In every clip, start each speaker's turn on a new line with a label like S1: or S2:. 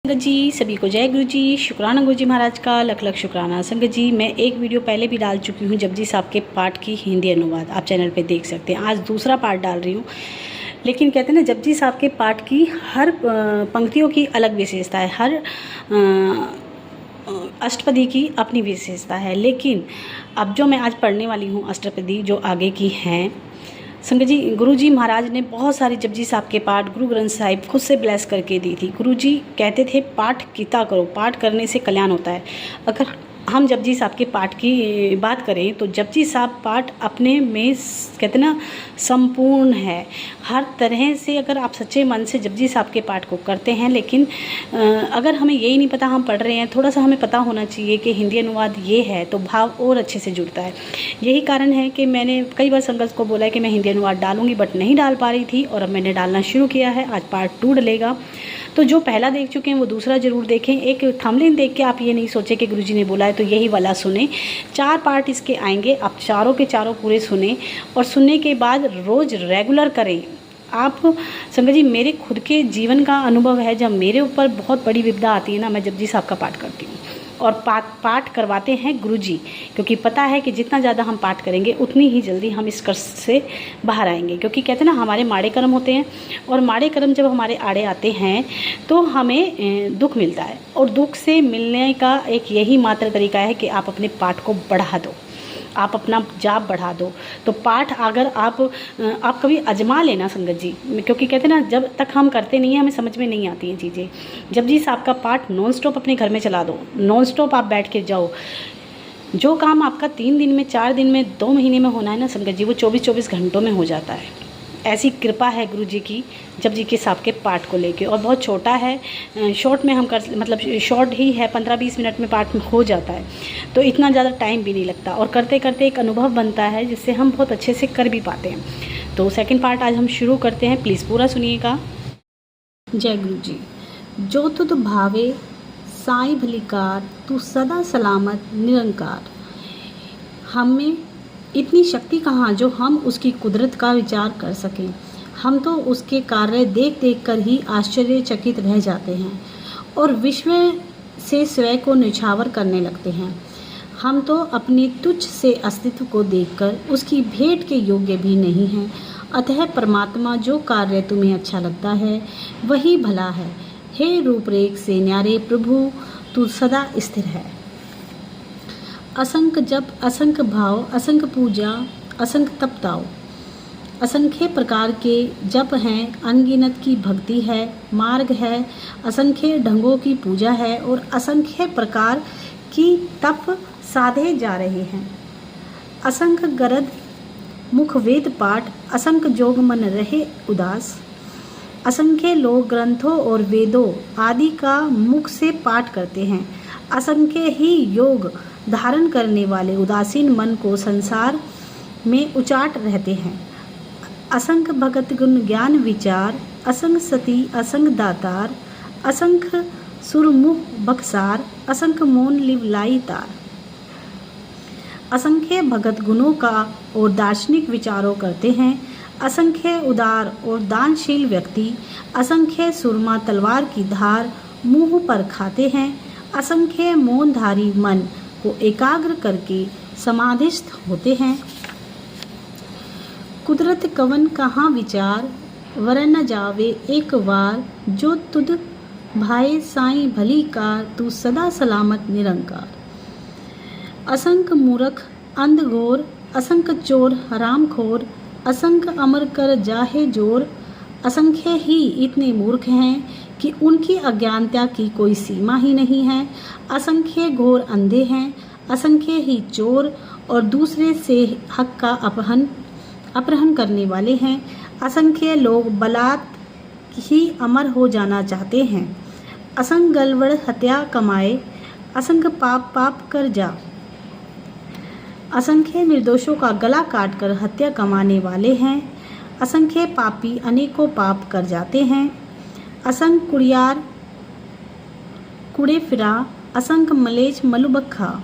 S1: संगत जी सभी को जय गुरु जी। शुक्राना गुरु जी महाराज का लख लख शुक्राना। संगत जी मैं एक वीडियो पहले भी डाल चुकी हूँ जपजी साहब के पाठ की हिंदी अनुवाद, आप चैनल पे देख सकते हैं। आज दूसरा पाठ डाल रही हूँ। लेकिन कहते हैं ना, जपजी साहब के पाठ की हर पंक्तियों की अलग विशेषता है, हर अष्टपदी की अपनी विशेषता है। लेकिन अब जो मैं आज पढ़ने वाली हूँ अष्टपदी जो आगे की हैं, संगत जी गुरु जी महाराज ने बहुत सारी जपजी साहब के पाठ गुरु ग्रंथ साहिब खुद से ब्लेस करके दी थी। गुरु जी कहते थे पाठ किया करो, पाठ करने से कल्याण होता है। अगर हम जपजी साहब के पाठ की बात करें तो जपजी साहब पाठ अपने में कहते ना संपूर्ण है। हर तरह से अगर आप सच्चे मन से जपजी साहब के पाठ को करते हैं, लेकिन अगर हमें यही नहीं पता हम पढ़ रहे हैं, थोड़ा सा हमें पता होना चाहिए कि हिंदी अनुवाद ये है, तो भाव और अच्छे से जुड़ता है। यही कारण है कि मैंने कई बार संगत को बोला है कि मैं हिंदी अनुवाद डालूंगी, बट नहीं डाल पा रही थी, और अब मैंने डालना शुरू किया है। आज पार्ट 2 डलेगा, तो जो पहला देख चुके हैं वो दूसरा जरूर देखें। एक थंबनेल देख के आप ये नहीं सोचे कि गुरुजी ने बोला है तो यही वाला सुने। 4 पार्ट इसके आएंगे, आप चारों के चारों पूरे सुने, और सुनने के बाद रोज़ रेगुलर करें। आप संगत जी मेरे खुद के जीवन का अनुभव है, जब मेरे ऊपर बहुत बड़ी विपदा आती है ना, मैं जपजी साहब का पाठ करती हूँ, और पाठ करवाते हैं गुरुजी, क्योंकि पता है कि जितना ज़्यादा हम पाठ करेंगे उतनी ही जल्दी हम इस कर्ज से बाहर आएंगे। क्योंकि कहते हैं ना, हमारे माड़े कर्म होते हैं, और माड़े कर्म जब हमारे आड़े आते हैं तो हमें दुख मिलता है, और दुख से मिलने का एक यही मात्र तरीका है कि आप अपने पाठ को बढ़ा दो, आप अपना जाप बढ़ा दो। तो पाठ अगर आप कभी आजमा लेना संगत जी, क्योंकि कहते हैं ना, जब तक हम करते नहीं हैं हमें समझ में नहीं आती हैं चीज़ें। जपजी साहब का पाठ नॉन स्टॉप अपने घर में चला दो, नॉन स्टॉप आप बैठ के जाओ। जो काम आपका 3 दिन में, 4 दिन में, 2 महीने में होना है ना संगत जी, वो 24-24 घंटों में हो जाता है। ऐसी कृपा है गुरु जी की जपजी के साहब के पाठ को लेके। और बहुत छोटा है, शॉर्ट में हम मतलब शॉर्ट ही है, 15-20 मिनट में पाठ हो जाता है, तो इतना ज़्यादा टाइम भी नहीं लगता, और करते करते एक अनुभव बनता है जिससे हम बहुत अच्छे से कर भी पाते हैं। तो सेकंड पार्ट आज हम शुरू करते हैं, प्लीज़ पूरा सुनिएगा। जय गुरु जी। जो तुद भावे साई भलीकार, तू सदा सलामत निरंकार। हमें इतनी शक्ति कहाँ जो हम उसकी कुदरत का विचार कर सकें। हम तो उसके कार्य देख देख कर ही आश्चर्यचकित रह जाते हैं, और विश्व से स्वयं को निछावर करने लगते हैं। हम तो अपने तुच्छ से अस्तित्व को देखकर उसकी भेंट के योग्य भी नहीं हैं। अतः परमात्मा जो कार्य तुम्हें अच्छा लगता है वही भला है। हे रूपरेख से न्यारे प्रभु, तू सदा स्थिर है। असंख्य जप, असंख्य भाव, असंख्य पूजा, असंख्य तपताओ। असंख्य प्रकार के जप हैं, अनगिनत की भक्ति है, मार्ग है, असंख्य ढंगों की पूजा है, और असंख्य प्रकार की तप साधे जा रहे हैं। असंख्य गरद मुख वेद पाठ, असंख्य जोग मन रहे उदास। असंख्य लोग ग्रंथों और वेदों आदि का मुख से पाठ करते हैं। असंख्य ही योग धारण करने वाले उदासीन मन को संसार में उचाट रहते हैं। असंख्य भगत गुण ज्ञान विचार, असंख्य सती, असंख्य दातार, असंख्य सुरमुख बक्सार, असंख्य मौन लिवलाई तार। असंख्य भगत गुणों का और दार्शनिक विचारों करते हैं। असंख्य उदार और दानशील व्यक्ति असंख्य सुरमा तलवार की धार मुंह पर खाते हैं। असंख्य मौनधारी मन को एकाग्र करके समाधिस्थ होते हैं। कुदरत कवन कहाँ विचार, वर न जावे एक बार। जो तुद भाए साई भली कार, तू सदा सलामत निरंकार। असंख्य मूर्ख अंध घोर, असंख्य चोर हरामखोर, असंख्य अमर कर जाहे जोर। असंख्य ही इतने मूर्ख हैं कि उनकी अज्ञानता की कोई सीमा ही नहीं है। असंख्य घोर अंधे हैं, असंख्य ही चोर और दूसरे से हक का अपहरण करने वाले हैं। असंख्य लोग बलात् ही अमर हो जाना चाहते हैं। असंख्य गलवड़ हत्या कमाए, असंख्य पाप कर जा। असंख्य निर्दोषों का गला काटकर हत्या कमाने वाले हैं। असंख्य पापी अनेकों पाप कर जाते हैं। असंख्य कुड़ियार कुड़े फिरा, असंख्य मलेच मलुबक्खा।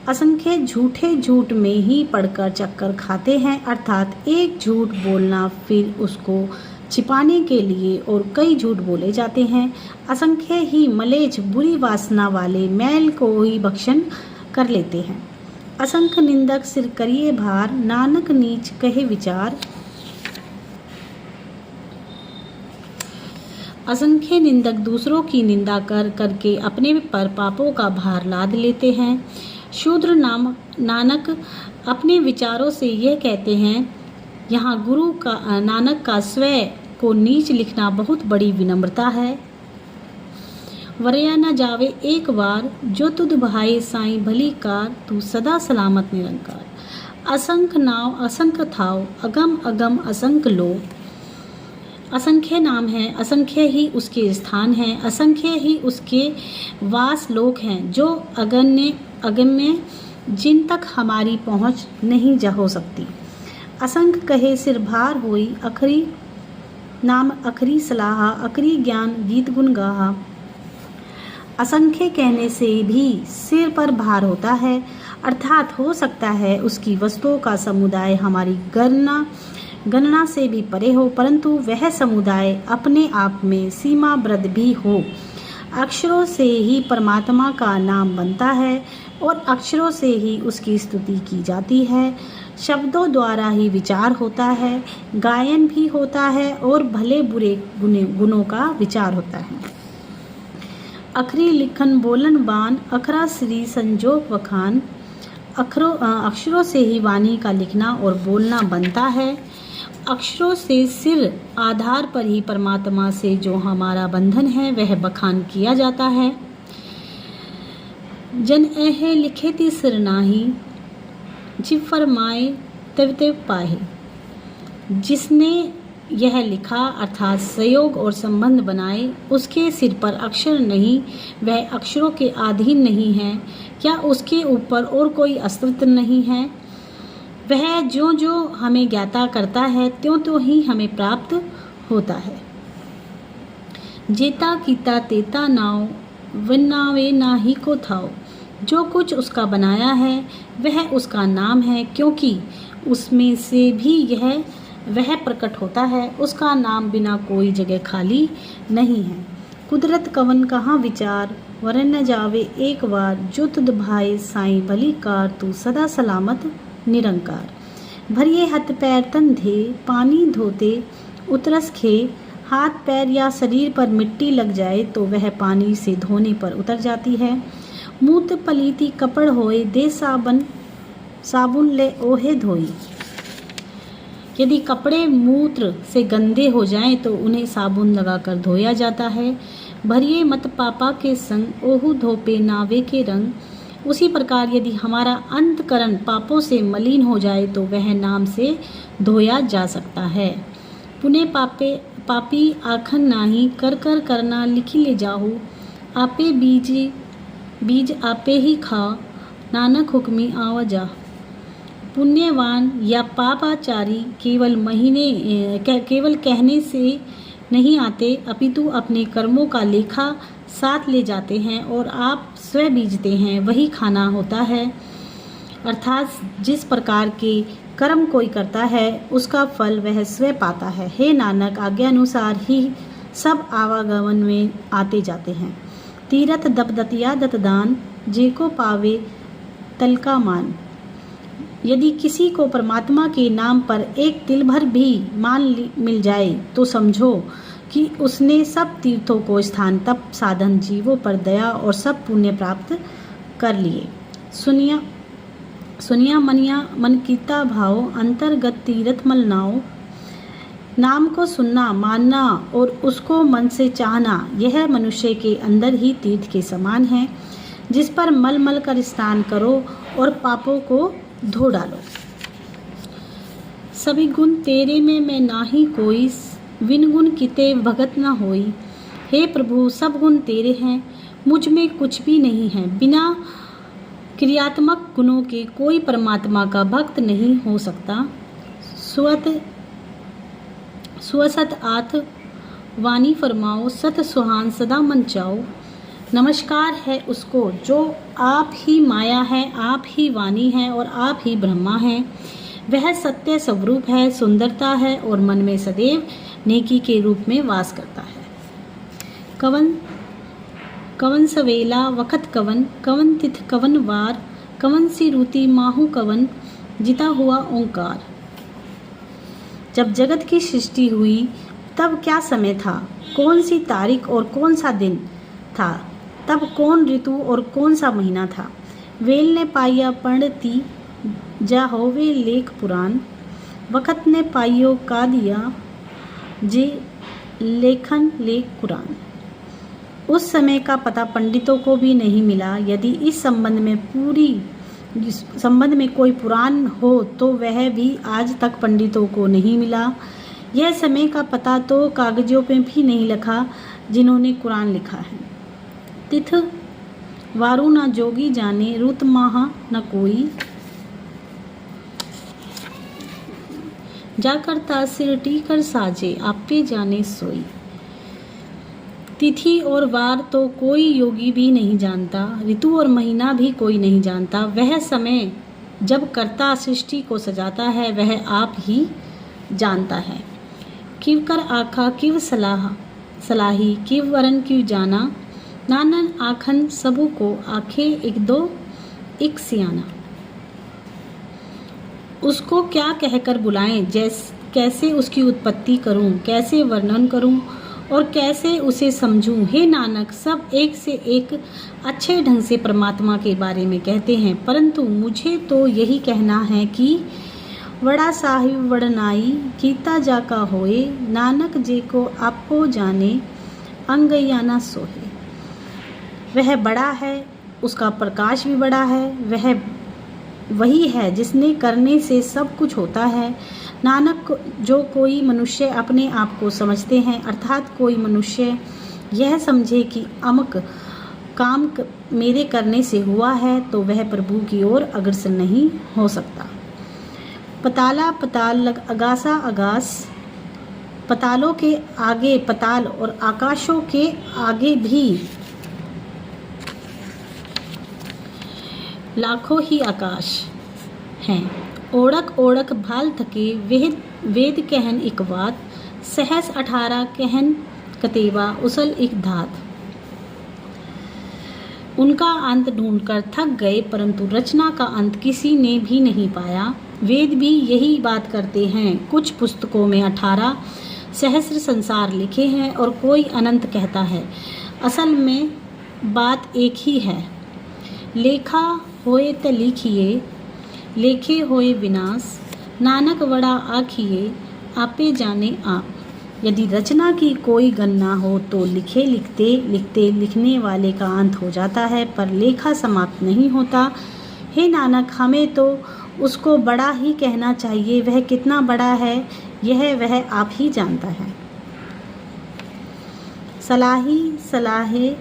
S1: असंख्य झूठे झूठ में ही पड़कर चक्कर खाते हैं, अर्थात एक झूठ बोलना फिर उसको छिपाने के लिए और कई झूठ बोले जाते हैं। असंख्य ही मलेच्छ बुरी वासना वाले मैल को ही भक्षण कर लेते हैं। असंख्य निंदक सिर करिए भार, नानक नीच कहे विचार। असंख्य निंदक दूसरों की निंदा कर करके अपने पर पापों का भार लाद लेते हैं। शूद्र नानक अपने विचारों से यह कहते हैं, यहाँ गुरु का नानक का स्वयं को नीच लिखना बहुत बड़ी विनम्रता है। वरया न जावे एक बार, जो तुध भाई साईं भली कार, तू सदा सलामत निरंकार। असंख्य नाव असंख्य थाव, अगम अगम असंख्य लो। असंख्य नाम है, असंख्य ही उसके स्थान हैं, असंख्य ही उसके वास लोक हैं, जो अगम्य जिन तक हमारी पहुँच नहीं जा हो सकती। असंख्य कहे सिर भार होई, अखरी नाम अखरी सलाहा, अखरी ज्ञान गीत गुण गाहा। असंख्य कहने से भी सिर पर भार होता है, अर्थात हो सकता है उसकी वस्तुओं का समुदाय हमारी गणना से भी परे हो, परंतु वह समुदाय अपने आप में सीमाबद्ध भी हो। अक्षरों से ही परमात्मा का नाम बनता है और अक्षरों से ही उसकी स्तुति की जाती है। शब्दों द्वारा ही विचार होता है, गायन भी होता है और भले बुरे गुणों का विचार होता है। अखरी लिखन बोलन बान, अखरा श्री संजोग वखान। अक्षरों से ही वाणी का लिखना और बोलना बनता है। अक्षरों से सिर आधार पर ही परमात्मा से जो हमारा बंधन है वह बखान किया जाता है। जन ऐहे लिखे ती सिर नाही, जिव फरमाए तव तव पाहे। जिसने यह लिखा अर्थात संयोग और संबंध बनाए, उसके सिर पर अक्षर नहीं, वह अक्षरों के अधीन नहीं है। क्या उसके ऊपर और कोई अस्तित्व नहीं है? वह जो जो हमें ज्ञाता करता है त्यों त्यों ही हमें प्राप्त होता है। जेता कीता तेता नाव, वन्नावे नाही को थाओ। जो कुछ उसका बनाया है वह उसका नाम है, क्योंकि उसमें से भी वह प्रकट होता है। उसका नाम बिना कोई जगह खाली नहीं है। कुदरत कवन कहाँ विचार, वरन न जावे एक बार। जो तुध भाई साईं भली कार, तू सदा सलामत निरंकार। भरिए हाथ पैर तन धे, पानी धोते उतरस खे। हाथ पैर या शरीर पर मिट्टी लग जाए तो वह पानी से धोने पर उतर जाती है। मूत्र पलीती कपड़ होए, दे साबुन ले ओहे धोई। यदि कपड़े मूत्र से गंदे हो जाएं तो उन्हें साबुन लगाकर धोया जाता है। भरिए मत पापा के संग, ओहु धोपे नावे के रंग। उसी प्रकार यदि हमारा अंतकरण पापों से मलिन हो जाए तो वह नाम से धोया जा सकता है। पुणे पापी आखन नाही, कर कर करना लिखी ले जाहू। आपे बीज आपे ही खा, नानक हुक्मी आवा जा। पुण्यवान या पापाचारी केवल कहने से नहीं आते, अपितु अपने कर्मों का लेखा साथ ले जाते हैं और आप स्वयं बीजते हैं वही खाना होता है। अर्थात जिस प्रकार के कर्म कोई करता है उसका फल वह स्वयं पाता है। हे नानक, आज्ञा अनुसार ही सब आवागमन में आते जाते हैं। तीरथ दपदतिया दतदान, जेको पावे तलका मान। यदि किसी को परमात्मा के नाम पर एक तिल भर भी मान मिल जाए तो समझो कि उसने सब तीर्थों को स्थान तप साधन जीवों पर दया और सब पुण्य प्राप्त कर लिए। सुनिया मन कीता भाव, अंतर्गत तीर्थ मल नाओ। नाम को सुनना, मानना और उसको मन से चाहना, यह मनुष्य के अंदर ही तीर्थ के समान है, जिस पर मल मल कर स्नान करो और पापों को धो डालो। सभी गुण तेरे में मैं नाही कोई, विन गुण किते भगत न होई। हे प्रभु, सब गुण तेरे हैं, मुझ में कुछ भी नहीं है। बिना क्रियात्मक गुणों के कोई परमात्मा का भक्त नहीं हो सकता। स्वसत आथ वाणी फरमाओ, सत सुहान सदा मन चाओ। नमस्कार है उसको जो आप ही माया है, आप ही वाणी है और आप ही ब्रह्मा है। वह सत्य स्वरूप है, सुंदरता है और मन में सदैव नेकी के रूप में वास करता है। कवन कवन सवेला वक़्त कवन, कवन तिथ कवन वार, कवन सी रूती माहू कवन, जिता हुआ ओंकार। जब जगत की सृष्टि हुई तब क्या समय था, कौन सी तारीख और कौन सा दिन था, तब कौन ऋतु और कौन सा महीना था। वेल ने पाया पढ़ती जा होवे लेख पुराण, वक़्त ने पाइयो का दिया जे लेखन लेख कुरान। उस समय का पता पंडितों को भी नहीं मिला। यदि इस संबंध में कोई पुराण हो तो वह भी आज तक पंडितों को नहीं मिला। यह समय का पता तो कागजों पे भी नहीं लिखा जिन्होंने कुरान लिखा है। तिथ वारु न जोगी जाने, रुत माह न कोई, जाकर तासिर टीकर साजे, आपे जाने सोई। तिथि और वार तो कोई योगी भी नहीं जानता, ऋतु और महीना भी कोई नहीं जानता। वह समय जब कर्ता सृष्टि को सजाता है वह आप ही जानता है। किव कर आखा किव सलाही, किव वरन किव जाना, नानन आखन सबू को आखे एक दो एक सियाना। उसको क्या कहकर बुलाएं, कैसे उसकी उत्पत्ति करूं, कैसे वर्णन करूं और कैसे उसे समझूं। हे नानक, सब एक से एक अच्छे ढंग से परमात्मा के बारे में कहते हैं, परंतु मुझे तो यही कहना है कि वड़ा साहिब वड़नाई, कीता जाका होए, नानक जे को आपको जाने, अंगयाना सोहे। वह बड़ा है, उसका प्रकाश भी बड़ा है, वह वही है जिसने करने से सब कुछ होता है। नानक, जो कोई मनुष्य अपने आप को समझते हैं, अर्थात कोई मनुष्य यह समझे कि अमुक काम मेरे करने से हुआ है, तो वह प्रभु की ओर अग्रसर नहीं हो सकता। पताला पताल अगासा अगास, पतालों के आगे पताल और आकाशों के आगे भी लाखों ही आकाश हैं। ओढ़क ओढ़क भाल थके, वेद कहन एक बात, सहस 18 कहन कतेवा, उसल एक धात। उनका अंत ढूंढकर थक गए, परंतु रचना का अंत किसी ने भी नहीं पाया। वेद भी यही बात करते हैं। कुछ पुस्तकों में 18 सहस्र संसार लिखे हैं और कोई अनंत कहता है। असल में बात एक ही है। लेखा होए त लिखिए, लेखे होए विनाश, नानक वड़ा आखिए, आपे जाने आप। यदि रचना की कोई गणना हो तो लिखे लिखते लिखते लिखने वाले का अंत हो जाता है, पर लेखा समाप्त नहीं होता। हे नानक, हमें तो उसको बड़ा ही कहना चाहिए। वह कितना बड़ा है यह वह आप ही जानता है। सलाही सलाहे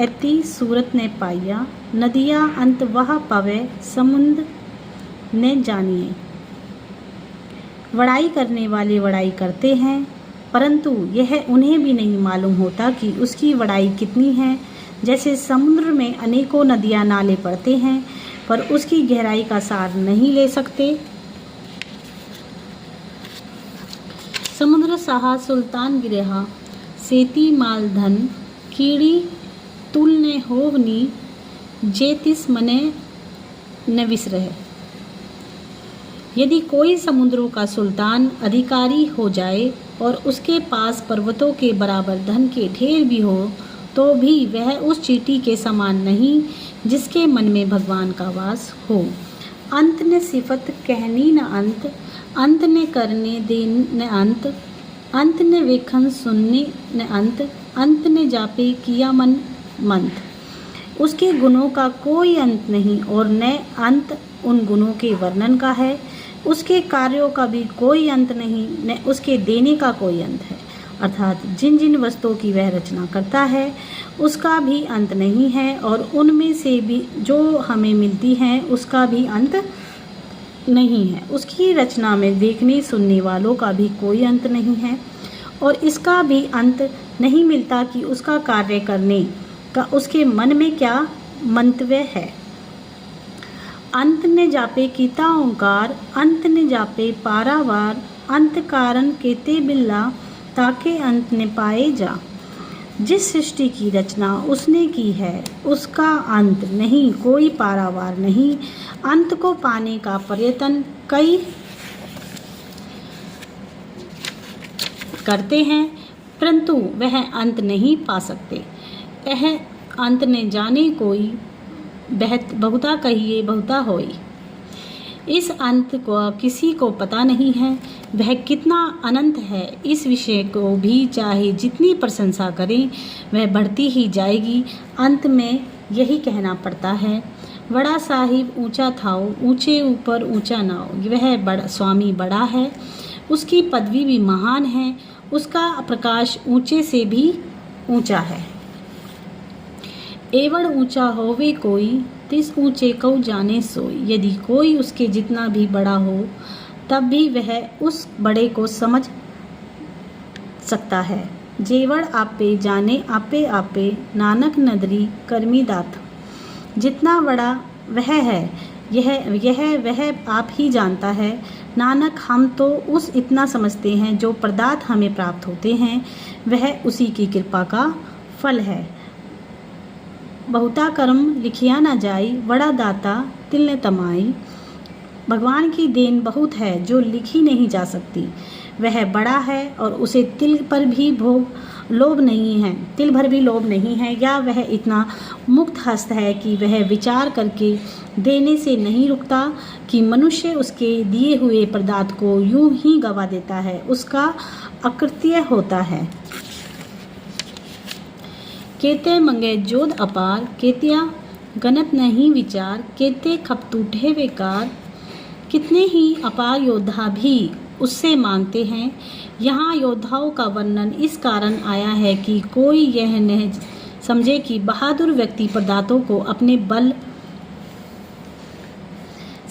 S1: ऐती सूरत ने पाया, नदिया अंत वह पवे, समुद्र ने जानिए। वड़ाई करने वाले वड़ाई करते हैं, परंतु यह उन्हें भी नहीं मालूम होता कि उसकी वड़ाई कितनी है। जैसे समुद्र में अनेकों नदियां नाले पड़ते हैं, पर उसकी गहराई का सार नहीं ले सकते। समुद्र सहा सुल्तान गिरहा, सेती माल धन, कीड़ी तुलने होवनी, जेतिस मने न विसरह। यदि कोई समुद्रों का सुल्तान अधिकारी हो जाए और उसके पास पर्वतों के बराबर धन के ढेर भी हो, तो भी वह उस चींटी के समान नहीं जिसके मन में भगवान का वास हो। अंत ने सिफत कहनी न अंत, अंत ने करने दे न अंत, अंत ने वेखन सुनने न अंत, अंत ने जापे किया मन मंत। उसके गुणों का कोई अंत नहीं और न अंत उन गुणों के वर्णन का है। उसके कार्यों का भी कोई अंत नहीं, न उसके देने का कोई अंत है। अर्थात जिन जिन वस्तुओं की वह रचना करता है उसका भी अंत नहीं है, और उनमें से भी जो हमें मिलती हैं उसका भी अंत नहीं है। उसकी रचना में देखने सुनने वालों का भी कोई अंत नहीं है, और इसका भी अंत नहीं मिलता कि उसका कार्य करने का उसके मन में क्या मंतव्य है। अंत ने जापे कीता ओंकार, अंत ने जापे पारावार, अंत कारण केते बिल्ला, ताके अंत न पाए जा। जिस सृष्टि की रचना उसने की है उसका अंत नहीं, कोई पारावार नहीं। अंत को पाने का प्रयत्न कई करते हैं परंतु वह अंत नहीं पा सकते। यह अंत न जाने कोई, बहुता कहिए बहुता होई। इस अंत को किसी को पता नहीं है, वह कितना अनंत है। इस विषय को भी चाहे जितनी प्रशंसा करें वह बढ़ती ही जाएगी। अंत में यही कहना पड़ता है, बड़ा साहिब ऊंचा थाओ, ऊंचे ऊपर ऊंचा नाओ। वह बड़ा स्वामी बड़ा है, उसकी पदवी भी महान है, उसका प्रकाश ऊंचे से भी ऊंचा है। एवं ऊंचा होवे कोई, तिस ऊंचे को जाने सोई। यदि कोई उसके जितना भी बड़ा हो तब भी वह उस बड़े को समझ सकता है। जेवड़ आपे जाने आपे आपे, नानक नदरी करमी दात। जितना बड़ा वह है यह वह आप ही जानता है। नानक हम तो उस इतना समझते हैं जो पदार्थ हमें प्राप्त होते हैं, वह उसी की कृपा का फल है। बहुता कर्म लिखिया न जाई, बड़ा दाता तिल न तमाई। भगवान की देन बहुत है जो लिखी नहीं जा सकती। वह बड़ा है और उसे तिल पर भी लोभ नहीं है, तिल भर भी लोभ नहीं है, या वह इतना मुक्त हस्त है कि वह विचार करके देने से नहीं रुकता कि मनुष्य उसके दिए हुए पदार्थ को यूं ही गवा देता है, उसका अकृत्य होता है। केते मंगे जोध अपार, केतिया गणत नहीं विचार। केते खपतूठे बेकार, कितने ही अपार योद्धा भी उससे मांगते हैं। यहाँ योद्धाओं का वर्णन इस कारण आया है कि कोई यह न समझे कि बहादुर व्यक्ति पदार्थों को अपने बल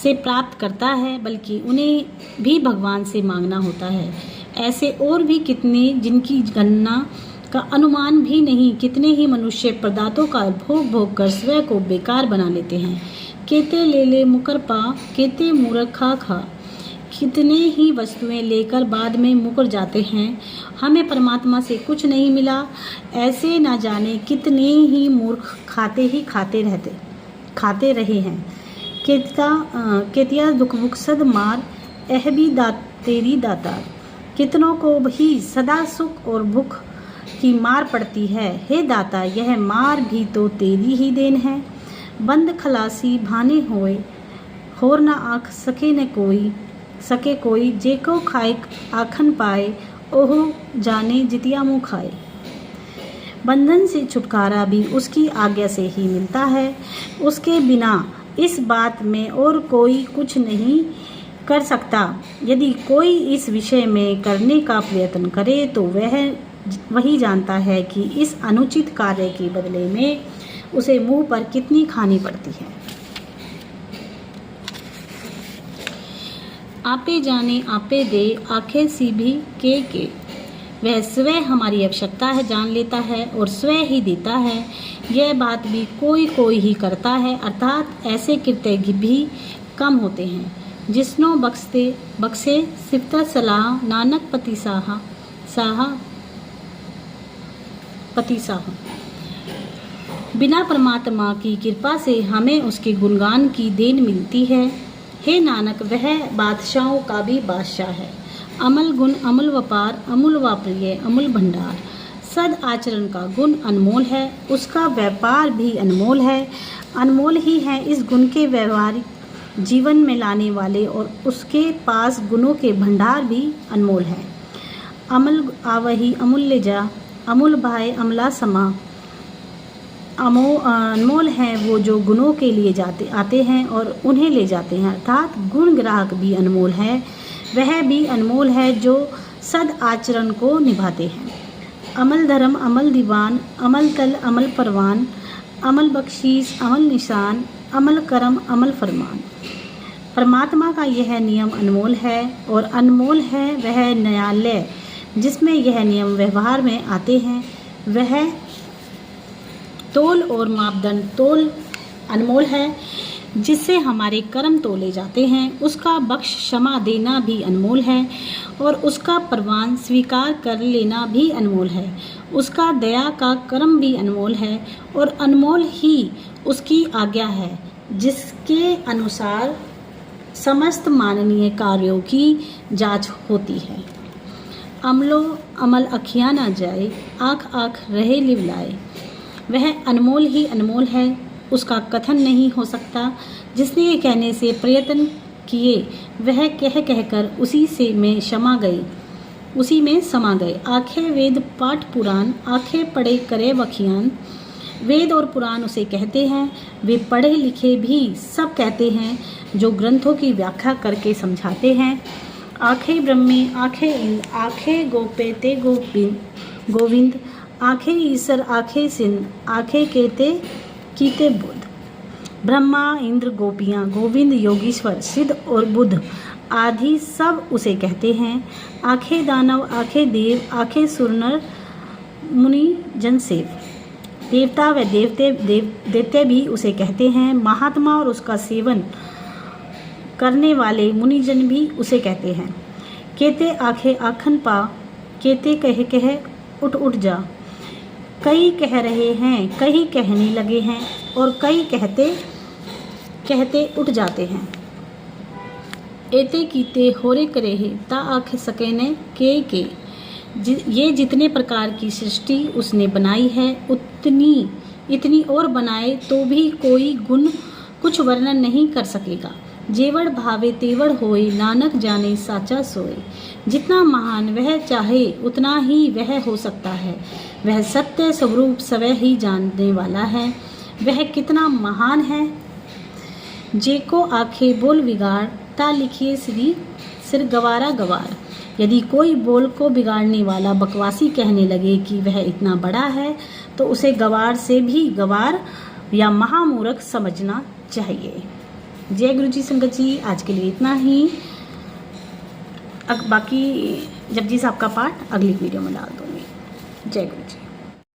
S1: से प्राप्त करता है, बल्कि उन्हें भी भगवान से मांगना होता है। ऐसे और भी कितने जिनकी गणना का अनुमान भी नहीं। कितने ही मनुष्य पदार्थों का भोग कर स्वयं को बेकार बना लेते हैं। केते ले ले मुकर पा, केते मूर्खा खा। कितने ही वस्तुएं लेकर बाद में मुकर जाते हैं। हमें परमात्मा से कुछ नहीं मिला, ऐसे ना जाने कितने ही मूर्ख खाते रहे हैं। केतिया दुख भुख सद मार, यह भी तेरी दातार। कितनों को भी सदा सुख और भूख की मार पड़ती है। हे दाता, यह मार भी तो तेरी ही देन है। बंद खलासी भाने होए, होर न आख सके कोई। जेको खाए आखन पाए, ओह जाने जितिया मुँह खाए। बंधन से छुटकारा भी उसकी आज्ञा से ही मिलता है। उसके बिना इस बात में और कोई कुछ नहीं कर सकता। यदि कोई इस विषय में करने का प्रयत्न करे तो वही जानता है कि इस अनुचित कार्य के बदले में उसे मुंह पर कितनी खानी पड़ती है। आपे जाने आपे दे, आखे सीभी के। वह स्वयं हमारी आवश्यकता है जान लेता है और स्वयं ही देता है। यह बात भी कोई ही करता है, अर्थात ऐसे कृत्य भी कम होते हैं। जिसनो बख्शे सिफ्ता सलाह, नानक पति साहा। बिना परमात्मा की कृपा से हमें उसके गुणगान की देन मिलती है। हे नानक, वह बादशाहों का भी बादशाह है। अमल गुण अमल व्यापार, अमूल वाप्रिय अमूल भंडार। सद आचरण का गुण अनमोल है, उसका व्यापार भी अनमोल है। अनमोल ही है इस गुण के व्यवहारिक जीवन में लाने वाले, और उसके पास गुणों के भंडार भी अनमोल है। अमल आवही अमूल्य जा, अमूल भाई अमला समा। अनमोल हैं वो जो गुणों के लिए आते हैं और उन्हें ले जाते हैं, अर्थात गुण ग्राहक भी अनमोल है। वह भी अनमोल है जो सद आचरण को निभाते हैं। अमल धर्म अमल दीवान, अमल तल अमल परवान, अमल बख्शीश अमल निशान, अमल करम अमल फरमान। परमात्मा का यह नियम अनमोल है, और अनमोल है वह न्यायालय जिसमें यह नियम व्यवहार में आते हैं। वह तोल और मापदंड तोल अनमोल है, जिससे हमारे कर्म तोले जाते हैं, उसका बख्श क्षमा देना भी अनमोल है और उसका परवान स्वीकार कर लेना भी अनमोल है। उसका दया का कर्म भी अनमोल है और अनमोल ही उसकी आज्ञा है, जिसके अनुसार समस्त माननीय कार्यों की जांच होती है। अमलो अमल अखियाँ ना जाए, आँख आँख रहे लिवलाए। वह अनमोल ही अनमोल है, उसका कथन नहीं हो सकता। जिसने ये कहने से प्रयत्न किए वह कह कहकर उसी में समा गए। आंखें वेद पाठ पुराण, आंखें पढ़े करे वखियान। वेद और पुराण उसे कहते हैं, वे पढ़े लिखे भी सब कहते हैं, जो ग्रंथों की व्याख्या करके समझाते हैं। आंखें ब्रह्मे आंखें इंद्र, आंखें गोपेते गोविंद, आंखें ईश्वर आंखें सिंध, आंखें केते कीते बुद्ध। ब्रह्मा इंद्र गोपियाँ गोविंद योगीश्वर सिद्ध और बुद्ध आदि सब उसे कहते हैं। आंखें दानव आंखें देव, आंखें सुरनर मुनि जनसेव। देवता व देवते भी उसे कहते हैं। महात्मा और उसका सेवन करने वाले मुनिजन भी उसे कहते हैं। केते आंखें आखन पा, केते कह कह उठ उठ जा। कई कह रहे हैं, कई कहने लगे हैं और कई कहते कहते उठ जाते हैं। एते कीते होरे करे है, ता आँख सकेने के। ये जितने प्रकार की सृष्टि उसने बनाई है, इतनी और बनाए तो भी कोई गुण कुछ वर्णन नहीं कर सकेगा। जेवड़ भावे तेवड़ होए, नानक जाने साचा सोए। जितना महान वह चाहे उतना ही वह हो सकता है। वह सत्य स्वरूप स्वयं ही जानने वाला है। वह कितना महान है। जेको आखे बोल बिगाड़, ता लिखिए सिर गवारा गवार। यदि कोई बोल को बिगाड़ने वाला बकवासी कहने लगे कि वह इतना बड़ा है, तो उसे गवार से भी गवार या महामूर्ख समझना चाहिए। जय गुरु जी संगत जी, आज के लिए इतना ही। बाकी जपजी साहब का पाठ अगली वीडियो में डाल दूँगी। जय गुरु जी।